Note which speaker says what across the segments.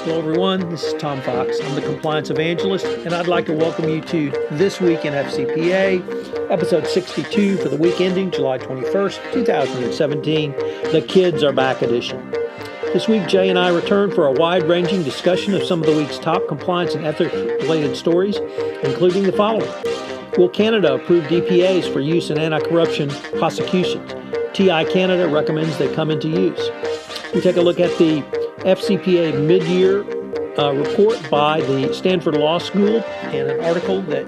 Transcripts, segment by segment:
Speaker 1: Hello everyone, this is Tom Fox. I'm the Compliance Evangelist, and I'd like to welcome you to This Week in FCPA, Episode 62 for the week ending July 21st, 2017, The Kids Are Back edition. This week, Jay and I return for a wide-ranging discussion of some of the week's top compliance and ethics-related stories, including the following. Will Canada approve DPAs for use in anti-corruption prosecutions? TI Canada recommends they come into use. We take a look at the FCPA Midyear report by the Stanford Law Journal and an article that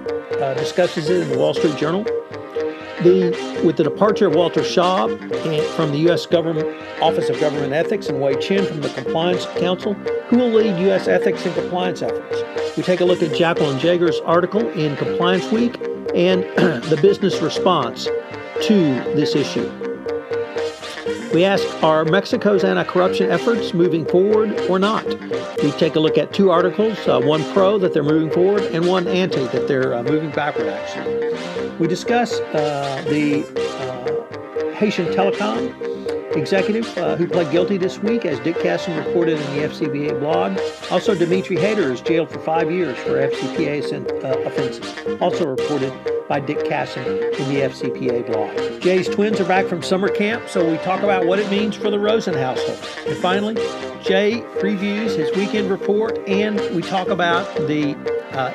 Speaker 1: discusses it in the Wall Street Journal. With the departure of Walter Shaub from the U.S. Office of Government Ethics and Chen from the Compliance Counsel, who will lead U.S. ethics and compliance efforts? We take a look at Jacqueline Jager's article in Compliance Week and the business response to this issue. We ask, are Mexico's anti-corruption efforts moving forward or not? We take a look at two articles, one pro that they're moving forward and one anti that they're moving backward, actually. We discuss the Haitian telecom executive who pled guilty this week, as Dick Casson reported in the FCPA blog. Also, Dimitri Hayter is jailed for 5 years for FCPA offenses, also reported by Dick Casson in the FCPA blog. Jay's twins are back from summer camp, so we talk about what it means for the Rosen household. And finally, Jay previews his weekend report, and we talk about the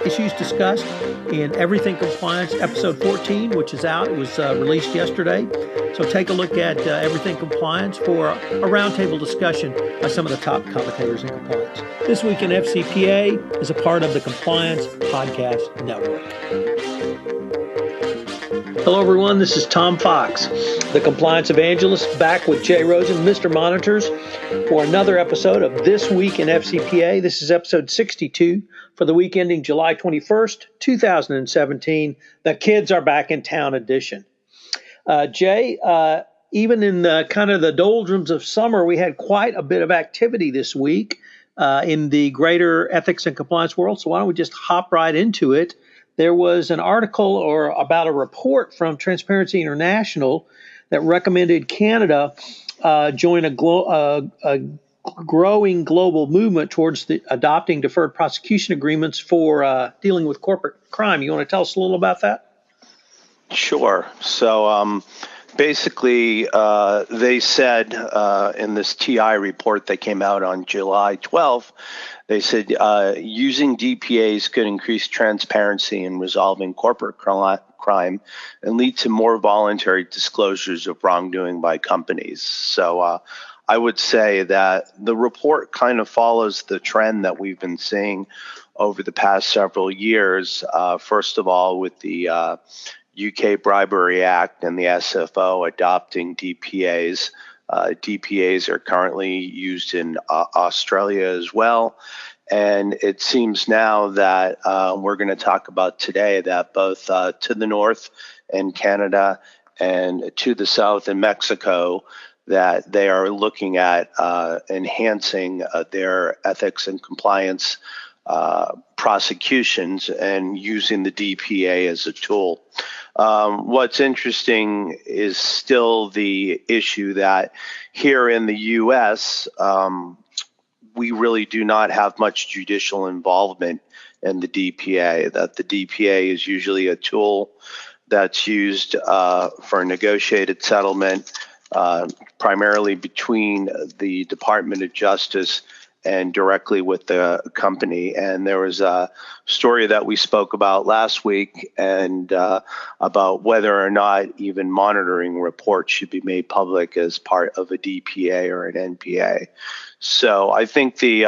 Speaker 1: issues discussed in Everything Compliance, Episode 14, which is out. It was released yesterday. So take a look at Everything Compliance for a roundtable discussion by some of the top commentators in compliance. This Week in FCPA is a part of the Compliance Podcast Network. Hello, everyone. This is Tom Fox, the Compliance Evangelist, back with Jay Rosen, Mr. Monitors, for another episode of This Week in FCPA. This is episode 62 for the week ending July 21st, 2017, the Kids Are Back in Town edition. Jay, even in the kind of the doldrums of summer, we had quite a bit of activity this week in the greater ethics and compliance world. So why don't we just hop right into it? There was an article about a report from Transparency International that recommended Canada join a growing global movement towards adopting deferred prosecution agreements for dealing with corporate crime. You want to tell us a little about that?
Speaker 2: Sure. So basically, they said in this TI report that came out on July 12th, they said using DPAs could increase transparency in resolving corporate crime and lead to more voluntary disclosures of wrongdoing by companies. So I would say that the report kind of follows the trend that we've been seeing over the past several years. First of all, with the UK Bribery Act and the SFO adopting DPAs. DPAs are currently used in Australia as well. And it seems now that we're going to talk about today that both to the north in Canada and to the south in Mexico, that they are looking at enhancing their ethics and compliance prosecutions and using the DPA as a tool. What's interesting is still the issue that here in the U.S., we really do not have much judicial involvement in the DPA, that the DPA is usually a tool that's used for negotiated settlement, primarily between the Department of Justice and directly with the company. And there was a story that we spoke about last week and about whether or not even monitoring reports should be made public as part of a DPA or an NPA. So I think the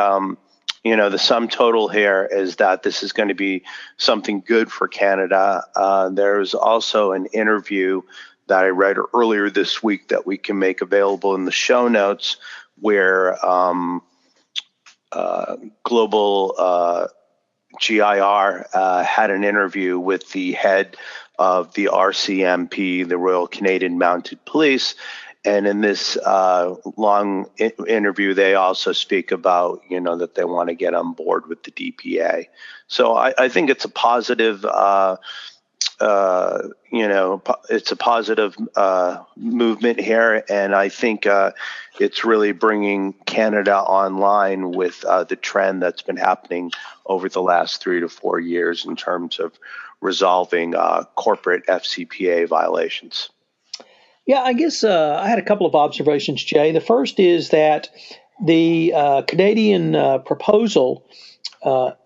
Speaker 2: sum total here is that this is going to be something good for Canada. There's also an interview that I read earlier this week that we can make available in the show notes where Global GIR had an interview with the head of the RCMP, the Royal Canadian Mounted Police. And in this long interview, they also speak about, that they want to get on board with the DPA. So I think it's a positive it's a positive movement here, and I think it's really bringing Canada online with the trend that's been happening over the last 3 to 4 years in terms of resolving corporate FCPA violations.
Speaker 1: Yeah, I guess I had a couple of observations, Jay. The first is that the Canadian proposal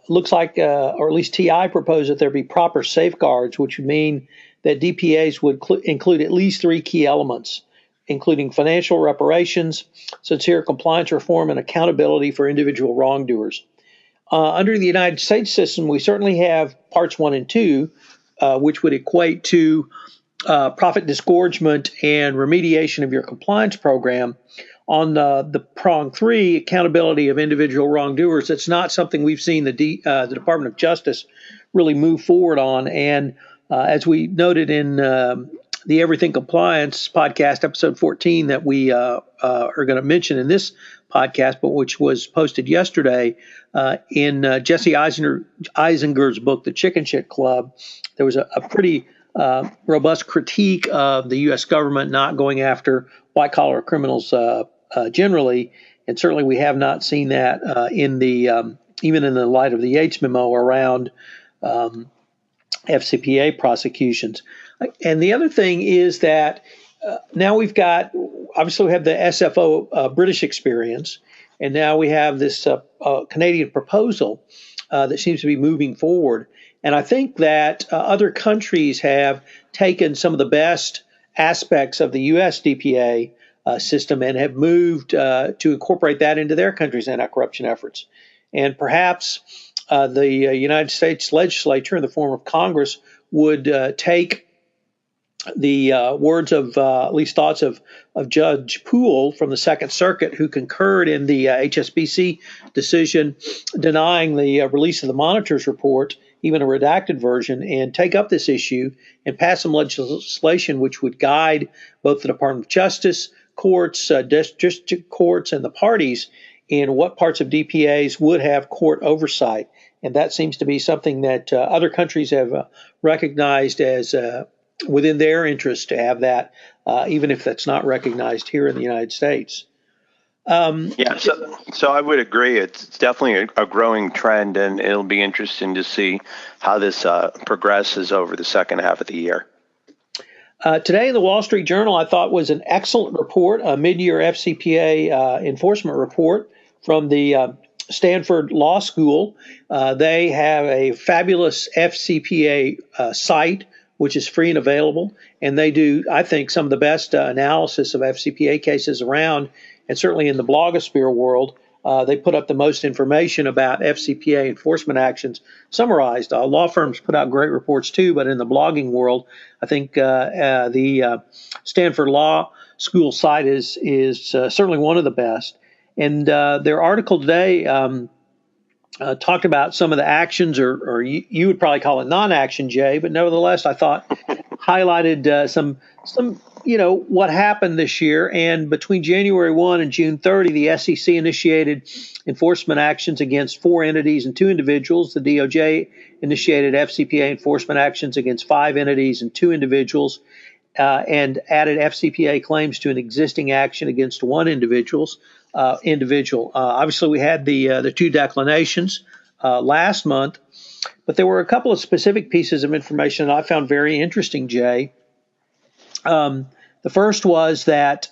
Speaker 1: looks like, or at least TI proposed that there be proper safeguards, which would mean that DPAs would include at least 3 key elements, including financial reparations, sincere compliance reform, and accountability for individual wrongdoers. Under the United States system, we certainly have parts 1 and 2, which would equate to profit disgorgement and remediation of your compliance program. On the prong 3, accountability of individual wrongdoers, it's not something we've seen the Department of Justice really move forward on. And as we noted in the Everything Compliance podcast, episode 14, that we are going to mention in this podcast, but which was posted yesterday in Jesse Eisinger's book, The Chicken Shit Club, there was a pretty robust critique of the U.S. government not going after white-collar criminals generally, and certainly we have not seen that in the even in the light of the Yates memo around FCPA prosecutions. And the other thing is that now we've got, obviously we have the SFO British experience, and now we have this Canadian proposal that seems to be moving forward. And I think that other countries have taken some of the best aspects of the U.S. DPA system and have moved to incorporate that into their country's anti-corruption efforts. And perhaps the United States legislature, in the form of Congress, would take the words of, at least thoughts of Judge Poole from the Second Circuit, who concurred in the HSBC decision denying the release of the monitor's report, even a redacted version, and take up this issue and pass some legislation which would guide both the Department of Justice, courts, district courts, and the parties in what parts of DPAs would have court oversight. And that seems to be something that other countries have recognized as within their interest to have that, even if that's not recognized here in the United States.
Speaker 2: So I would agree. It's definitely a growing trend, and it'll be interesting to see how this progresses over the second half of the year.
Speaker 1: Today, the Wall Street Journal, I thought, was an excellent report, a Midyear FCPA enforcement report from the Stanford Law School. They have a fabulous FCPA site, which is free and available, and they do, I think, some of the best analysis of FCPA cases around, and certainly in the blogosphere world. They put up the most information about FCPA enforcement actions summarized. Law firms put out great reports too, but in the blogging world, I think the Stanford Law School site is certainly one of the best. And their article today talked about some of the actions, or you would probably call it non-action, Jay, but nevertheless, I thought highlighted some what happened this year. And between January 1 and June 30, the SEC initiated enforcement actions against 4 entities and 2 individuals. The DOJ initiated FCPA enforcement actions against 5 entities and 2 individuals, and added FCPA claims to an existing action against 1 individual. Obviously, we had the 2 declinations last month, but there were a couple of specific pieces of information that I found very interesting, Jay. The first was that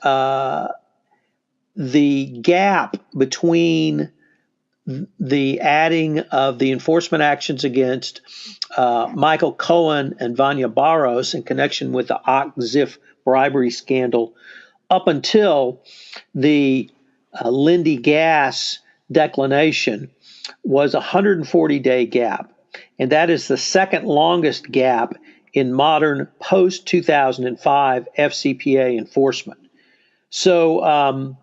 Speaker 1: the gap between the adding of the enforcement actions against Michael Cohen and Vanya Barros in connection with the OCZIF bribery scandal up until the Lindy Gass declination was a 140-day gap. And that is the second longest gap in modern post-2005 FCPA enforcement. So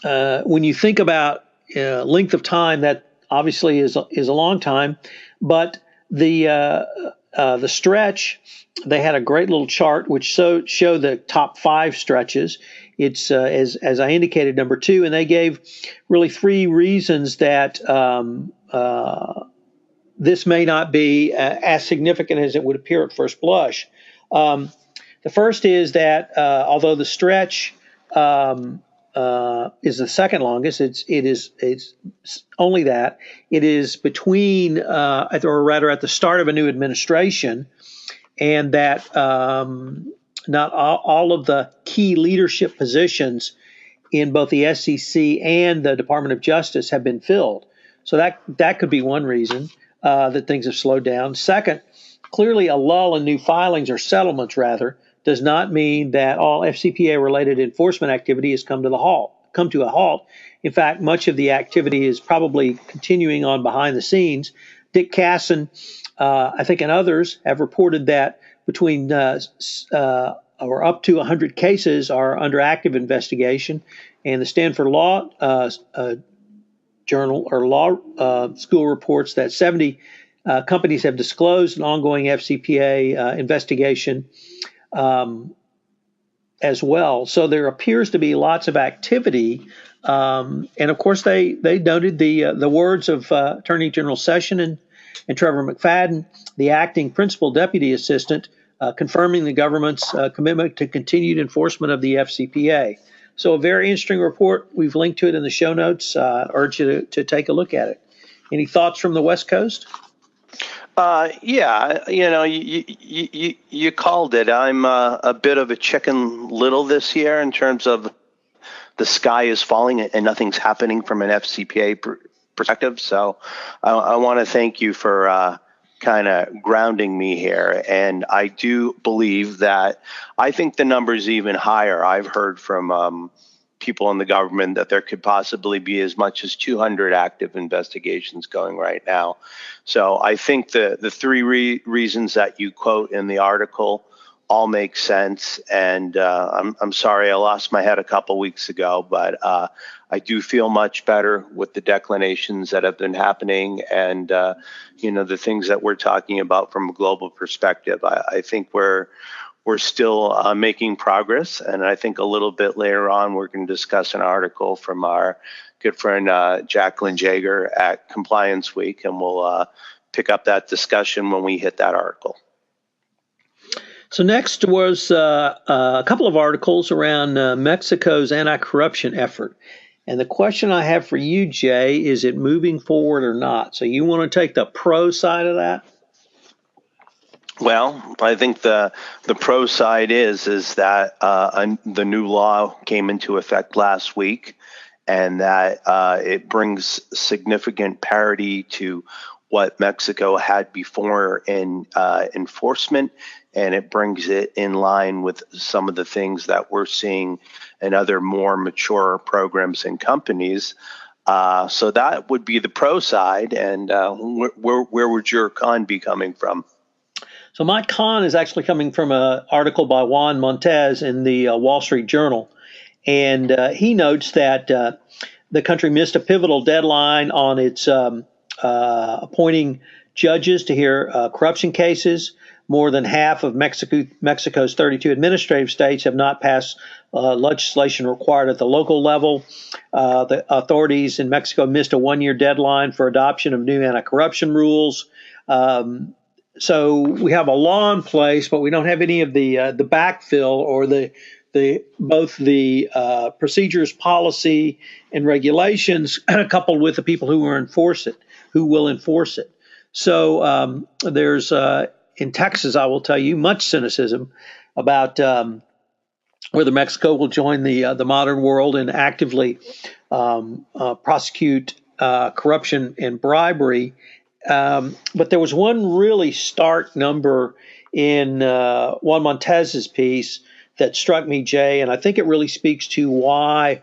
Speaker 1: when you think about length of time, that obviously is a long time, but the stretch, they had a great little chart which showed the top 5 stretches. It's as I indicated, number 2, and they gave really 3 reasons that this may not be as significant as it would appear at first blush. The first is that although the stretch is the second longest, it's only that it is between, or rather at the start of a new administration, and that not all of the key leadership positions in both the SEC and the Department of Justice have been filled. So that could be one reason that things have slowed down. Second, clearly a lull in new filings, or settlements rather, does not mean that all FCPA-related enforcement activity has come to a halt. In fact, much of the activity is probably continuing on behind the scenes. Dick Casson, I think, and others have reported that between or up to 100 cases are under active investigation, and the Stanford Law Journal or Law School reports that 70 companies have disclosed an ongoing FCPA investigation as well. So there appears to be lots of activity, and of course they noted the words of Attorney General Session and Trevor McFadden, the acting principal deputy assistant, confirming the government's commitment to continued enforcement of the FCPA. So a very interesting report. We've linked to it in the show notes. Urge you to take a look at it. Any thoughts from the West Coast?
Speaker 2: Yeah, you called it. I'm a bit of a Chicken Little this year in terms of the sky is falling and nothing's happening from an FCPA perspective. So I want to thank you for kind of grounding me here. And I do believe that I think the number is even higher. I've heard from people in the government that there could possibly be as much as 200 active investigations going right now. So I think the three reasons that you quote in the article all make sense. And I'm sorry I lost my head a couple weeks ago, but I do feel much better with the declinations that have been happening and, the things that we're talking about from a global perspective. I think we're still making progress. And I think a little bit later on, we're going to discuss an article from our good friend Jacqueline Jager at Compliance Week, and we'll pick up that discussion when we hit that article.
Speaker 1: So next was a couple of articles around Mexico's anti-corruption effort. And the question I have for you, Jay, is it moving forward or not? So you want to take the pro side of that?
Speaker 2: Well, I think the pro side is that the new law came into effect last week, and that it brings significant parity to what Mexico had before in enforcement, and it brings it in line with some of the things that we're seeing in other more mature programs and companies. So that would be the pro side. And where would your con be coming from?
Speaker 1: So my con is actually coming from an article by Juan Montes in the Wall Street Journal. And he notes that the country missed a pivotal deadline on its appointing judges to hear corruption cases. More than half of Mexico's 32 administrative states have not passed legislation required at the local level. The authorities in Mexico missed a one-year deadline for adoption of new anti-corruption rules. So we have a law in place, but we don't have any of the backfill or both the procedures, policy, and regulations coupled with the people who will enforce it. So there's in Texas, I will tell you, much cynicism about whether Mexico will join the modern world and actively prosecute corruption and bribery. But there was one really stark number in Juan Montez's piece that struck me, Jay, and I think it really speaks to why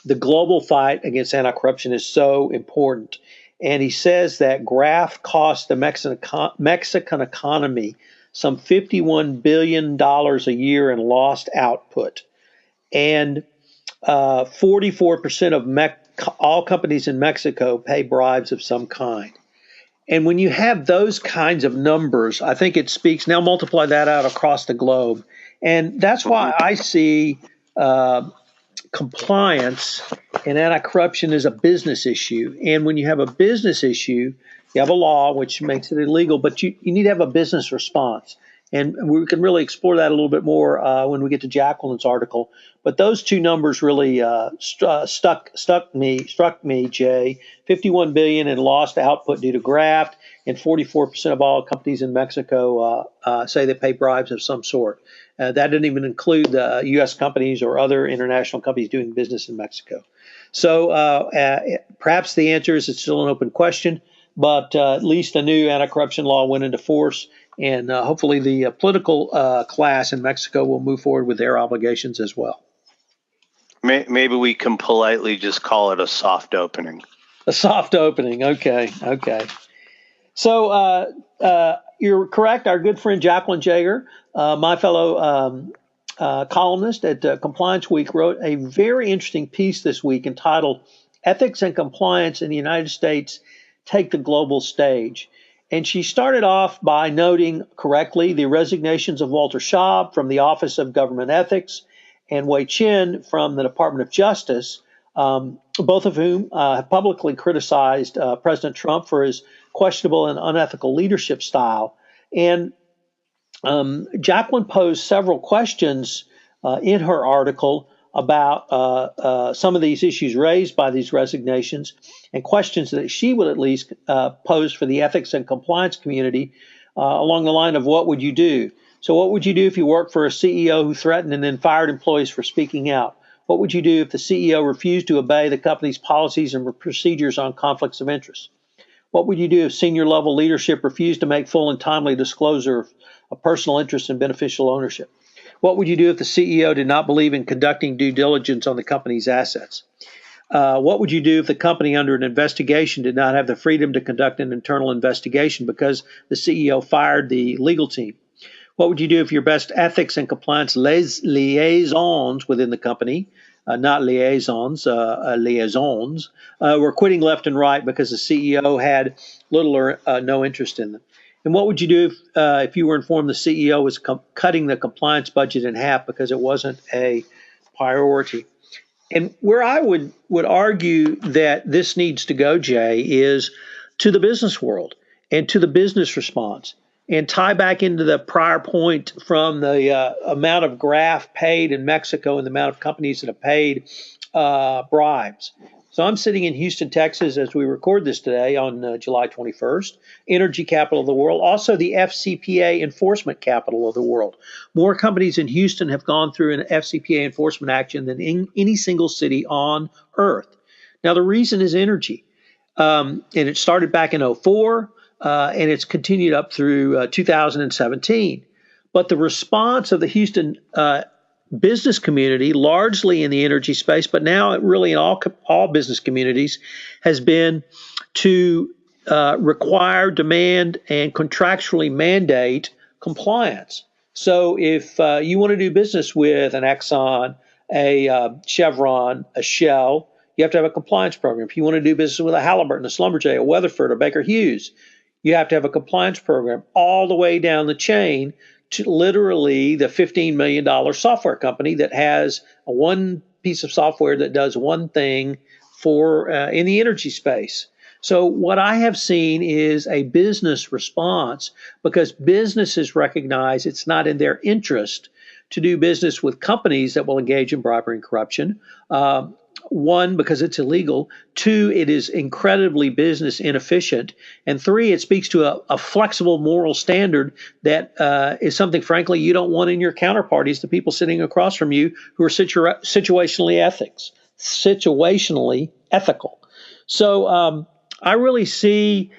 Speaker 1: the global fight against anti-corruption is so important. And he says that graft cost the Mexican economy some $51 billion a year in lost output. And 44% of all companies in Mexico pay bribes of some kind. And when you have those kinds of numbers, I think it speaks. Now multiply that out across the globe. And that's why I see compliance and anti-corruption is a business issue. And when you have a business issue, you have a law which makes it illegal, but you need to have a business response. And we can really explore that a little bit more when we get to Jacqueline's article. But those two numbers really struck me, Jay. 51 billion in lost output due to graft, and 44% of all companies in Mexico say they pay bribes of some sort. That didn't even include the U.S. companies or other international companies doing business in Mexico. So perhaps the answer is it's still an open question, but at least a new anti-corruption law went into force, and hopefully the political class in Mexico will move forward with their obligations as well.
Speaker 2: Maybe we can politely just call it a soft opening.
Speaker 1: A soft opening. Okay. So you're correct. Our good friend Jacqueline Jaeger, my fellow columnist at Compliance Week, wrote a very interesting piece this week entitled Ethics and Compliance in the United States Take the Global Stage. And she started off by noting correctly the resignations of Walter Shaub from the Office of Government Ethics and Chen from the Department of Justice, both of whom have publicly criticized President Trump for his questionable and unethical leadership style. And Jacqueline posed several questions in her article about some of these issues raised by these resignations, and questions that she would at least pose for the ethics and compliance community along the line of what would you do? So what would you do if you worked for a CEO who threatened and then fired employees for speaking out? What would you do if the CEO refused to obey the company's policies and procedures on conflicts of interest? What would you do if senior level leadership refused to make full and timely disclosure of personal interest and beneficial ownership? What would you do if the CEO did not believe in conducting due diligence on the company's assets? What would you do if the company under an investigation did not have the freedom to conduct an internal investigation because the CEO fired the legal team? What would you do if your best ethics and compliance liaisons within the company, not liaisons, were quitting left and right because the CEO had little or no interest in them? And what would you do if you were informed the CEO was cutting the compliance budget in half because it wasn't a priority? And where I would argue that this needs to go, Jay, is to the business world and to the business response, and tie back into the prior point from the amount of graft paid in Mexico and the amount of companies that have paid bribes. So I'm sitting in Houston, Texas, as we record this today on July 21st, energy capital of the world, also the FCPA enforcement capital of the world. More companies in Houston have gone through an FCPA enforcement action than in any single city on earth. Now, the reason is energy. And it started back in 2004, and it's continued up through 2017. But the response of the Houston business community, largely in the energy space, but now really in all business communities, has been to require, demand, and contractually mandate compliance. So if you want to do business with an Exxon, a Chevron, a Shell, you have to have a compliance program. If you want to do business with a Halliburton, a Schlumberger, a Weatherford, or Baker Hughes, you have to have a compliance program all the way down the chain to literally the $15 million software company that has one piece of software that does one thing for in the energy space. So what I have seen is a business response, because businesses recognize it's not in their interest to do business with companies that will engage in bribery and corruption. One, because it's illegal. Two, it is incredibly business inefficient. And three, it speaks to a flexible moral standard that is something, frankly, you don't want in your counterparties, the people sitting across from you who are situationally ethical. So I really see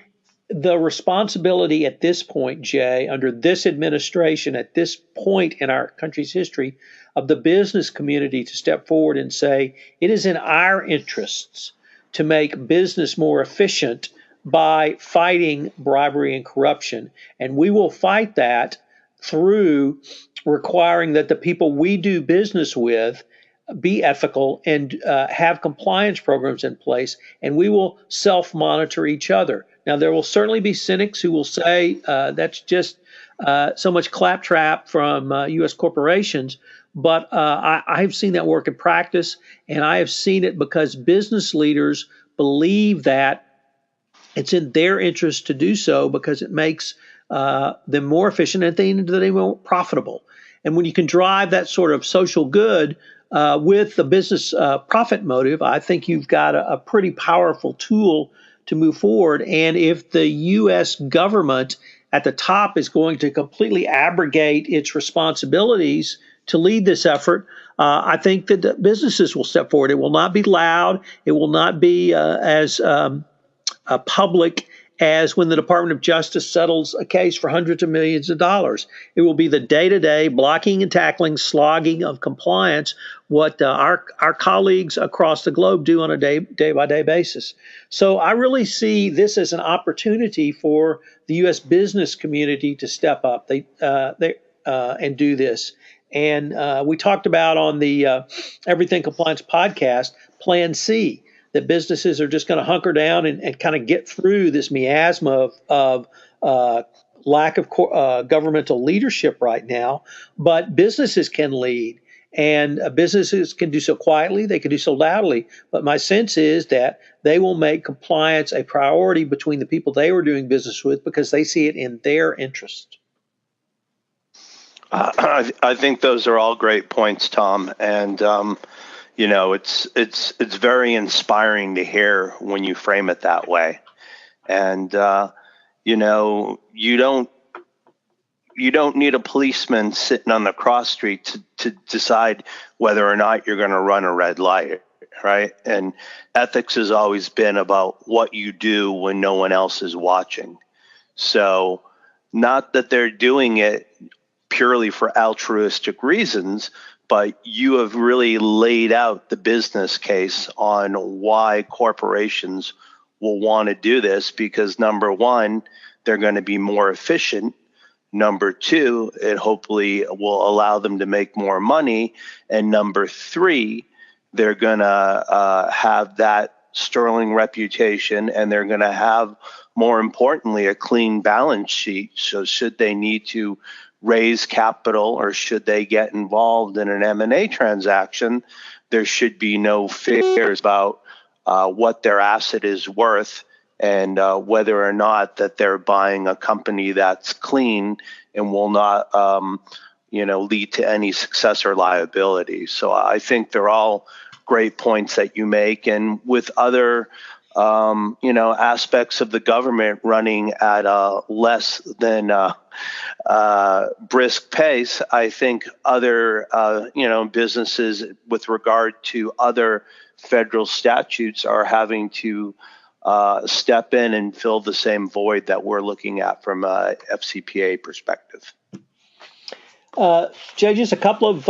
Speaker 1: the responsibility at this point, Jay, under this administration, at this point in our country's history, of the business community to step forward and say, it is in our interests to make business more efficient by fighting bribery and corruption. And we will fight that through requiring that the people we do business with be ethical and have compliance programs in place, and we will self-monitor each other. Now, there will certainly be cynics who will say that's just so much claptrap from U.S. corporations, But I've seen that work in practice, and I have seen it because business leaders believe that it's in their interest to do so because it makes them more efficient and at the end of the day more profitable. And when you can drive that sort of social good with the business profit motive, I think you've got a pretty powerful tool to move forward. And if the U.S. government at the top is going to completely abrogate its responsibilities to lead this effort, I think that the businesses will step forward. It will not be loud. It will not be as public as when the Department of Justice settles a case for hundreds of millions of dollars. It will be the day-to-day blocking and tackling, slogging of compliance, what our colleagues across the globe do on a day-by-day basis. So I really see this as an opportunity for the U.S. business community to step up and do this. And we talked about on the Everything Compliance podcast, Plan C, that businesses are just going to hunker down and kind of get through this miasma of lack of governmental leadership right now. But businesses can lead, and businesses can do so quietly. They can do so loudly. But my sense is that they will make compliance a priority between the people they were doing business with because they see it in their interest.
Speaker 2: I think those are all great points, Tom. And it's very inspiring to hear when you frame it that way. And you don't need a policeman sitting on the cross street to decide whether or not you're going to run a red light, right? And ethics has always been about what you do when no one else is watching. So not that they're doing it purely for altruistic reasons, but you have really laid out the business case on why corporations will want to do this because, number one, they're going to be more efficient. Number two, it hopefully will allow them to make more money. And number three, they're going to have that sterling reputation, and they're going to have, more importantly, a clean balance sheet. So should they need to raise capital or should they get involved in an M&A transaction, there should be no fears about what their asset is worth and whether or not that they're buying a company that's clean and will not lead to any success or liability. So I think they're all great points that you make. And with other aspects of the government running at a less than brisk pace, I think other, businesses with regard to other federal statutes are having to step in and fill the same void that we're looking at from a FCPA perspective.
Speaker 1: Jay, just a couple of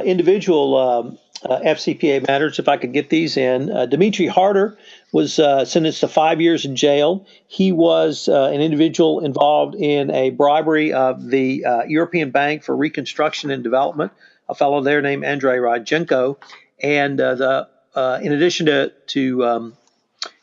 Speaker 1: individual FCPA matters, if I could get these in. Dimitri Harder was sentenced to 5 years in jail. He was an individual involved in a bribery of the European Bank for Reconstruction and Development, a fellow there named Andrei Rodchenko. And in addition to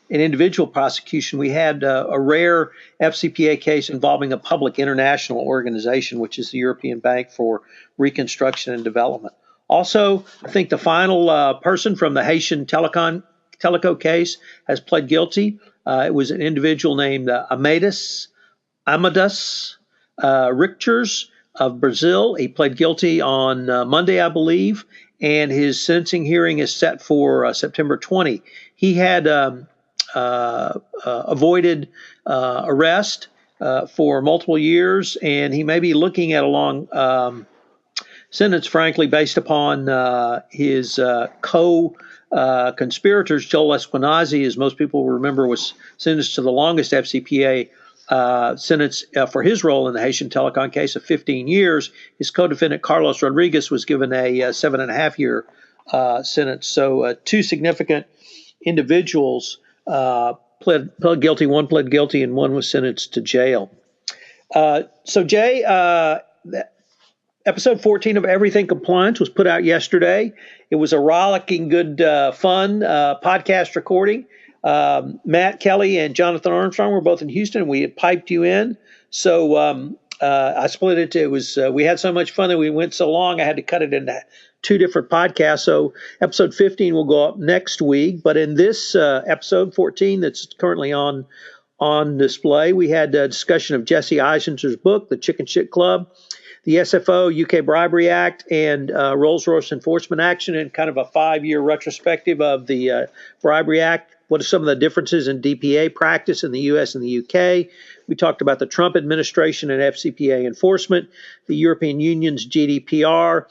Speaker 1: an individual prosecution, we had a rare FCPA case involving a public international organization, which is the European Bank for Reconstruction and Development. Also, I think the final person from the Haitian Teleco case has pled guilty. It was an individual named Amadeus Richters of Brazil. He pled guilty on Monday, I believe, and his sentencing hearing is set for September 20. He had avoided arrest for multiple years, and he may be looking at a long sentence, frankly, based upon his co-conspirators. Joel Esquenazi, as most people remember, was sentenced to the longest FCPA sentence for his role in the Haitian Telecom case of 15 years. His co-defendant, Carlos Rodriguez, was given a 7.5-year sentence. So two significant individuals pled guilty. One pled guilty and one was sentenced to jail. So, Jay, Episode 14 of Everything Compliance was put out yesterday. It was a rollicking, good, fun podcast recording. Matt Kelly and Jonathan Armstrong were both in Houston, and we had piped you in. So I split it. It was we had so much fun that we went so long, I had to cut it into 2 different podcasts. So episode 15 will go up next week. But in this episode 14 that's currently on display, we had a discussion of Jesse Eisender's book, The Chicken Shit Club, the SFO, UK Bribery Act, and Rolls-Royce Enforcement Action, and kind of a 5-year retrospective of the Bribery Act. What are some of the differences in DPA practice in the U.S. and the U.K.? We talked about the Trump administration and FCPA enforcement, the European Union's GDPR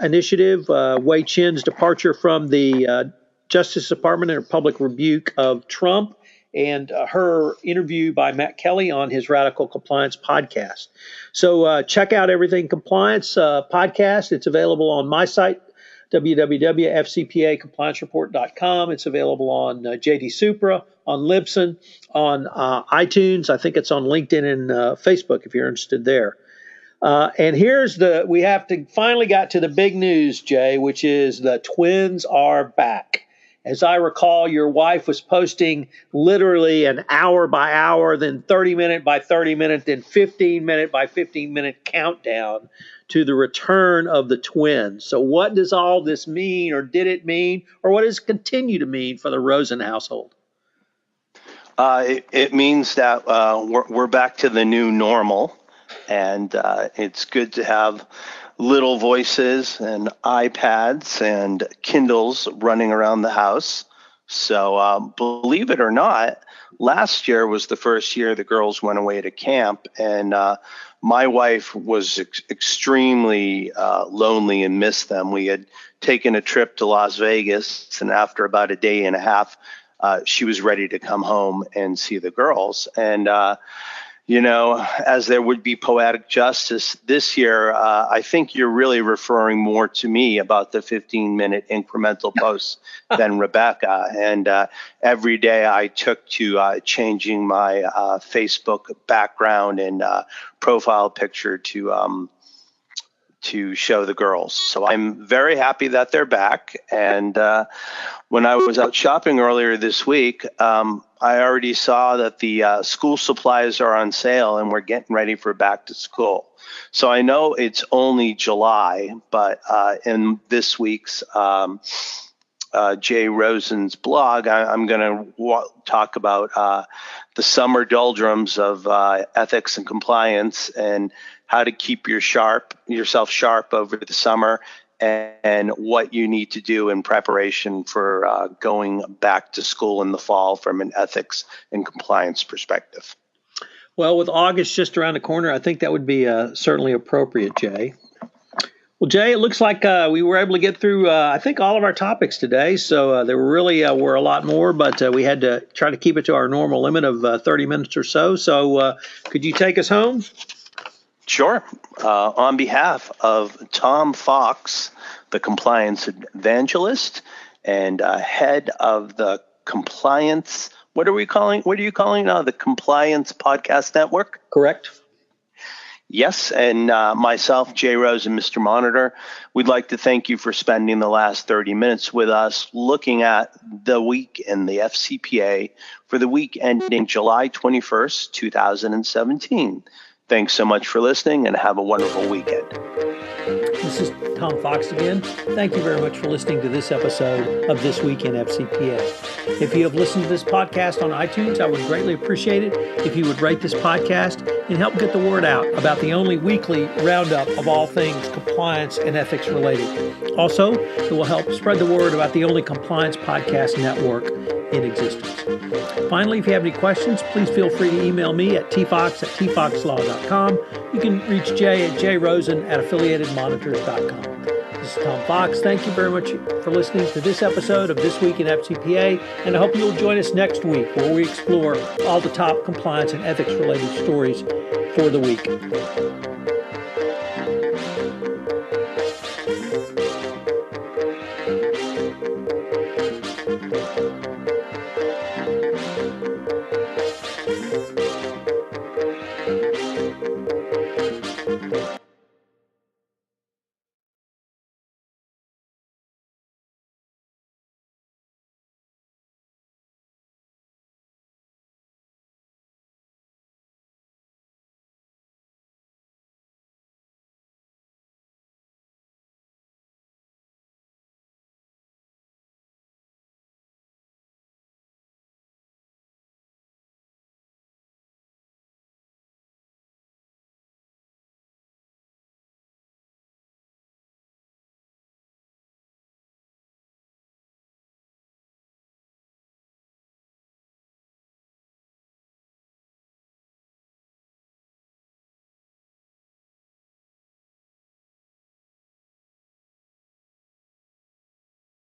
Speaker 1: initiative, Wei Chen's departure from the Justice Department and public rebuke of Trump, and her interview by Matt Kelly on his Radical Compliance podcast. So check out Everything Compliance podcast. It's available on my site, www.fcpacompliancereport.com. It's available on JD Supra, on Libsyn, on iTunes. I think it's on LinkedIn and Facebook if you're interested there. And we have to finally got to the big news, Jay, which is the twins are back. As I recall, your wife was posting literally an hour by hour, then 30-minute by 30-minute, then 15-minute by 15-minute countdown to the return of the twins. So what does all this mean, or did it mean, or what does it continue to mean for the Rosen household?
Speaker 2: It means that we're back to the new normal, and it's good to have little voices and iPads and Kindles running around the house. So believe it or not, last year was the first year the girls went away to camp, and my wife was extremely lonely and missed them. We had taken a trip to Las Vegas, and after about a day and a half, she was ready to come home and see the girls. And as there would be poetic justice this year, I think you're really referring more to me about the 15-minute incremental posts than Rebecca. And every day I took to changing my Facebook background and profile picture to show the girls. So I'm very happy that they're back. And when I was out shopping earlier this week, I already saw that the school supplies are on sale and we're getting ready for back to school. So I know it's only July, but in this week's Jay Rosen's blog, I'm going to talk about the summer doldrums of ethics and compliance and how to keep yourself sharp over the summer, and what you need to do in preparation for going back to school in the fall from an ethics and compliance perspective.
Speaker 1: Well, with August just around the corner, I think that would be certainly appropriate, Jay. Well, Jay, it looks like we were able to get through, I think, all of our topics today. So there really were a lot more, but we had to try to keep it to our normal limit of 30 minutes or so. So could you take us home?
Speaker 2: Sure. On behalf of Tom Fox, the compliance evangelist and head of the compliance, what are you calling the Compliance Podcast Network?
Speaker 1: Correct.
Speaker 2: Yes, and myself, Jay Rose, and Mr. Monitor, we'd like to thank you for spending the last 30 minutes with us looking at the week in the FCPA for the week ending July 21st, 2017. Thanks so much for listening, and have a wonderful weekend.
Speaker 1: This is Tom Fox again. Thank you very much for listening to this episode of This Week in FCPA. If you have listened to this podcast on iTunes, I would greatly appreciate it if you would rate this podcast and help get the word out about the only weekly roundup of all things compliance and ethics related. Also, it will help spread the word about the only compliance podcast network in existence. Finally, if you have any questions, please feel free to email me at tfox@tfoxlaw.com. You can reach Jay at jrosen@affiliatedmonitors.com. This is Tom Fox. Thank you very much for listening to this episode of This Week in FCPA, and I hope you'll join us next week where we explore all the top compliance and ethics related stories for the week.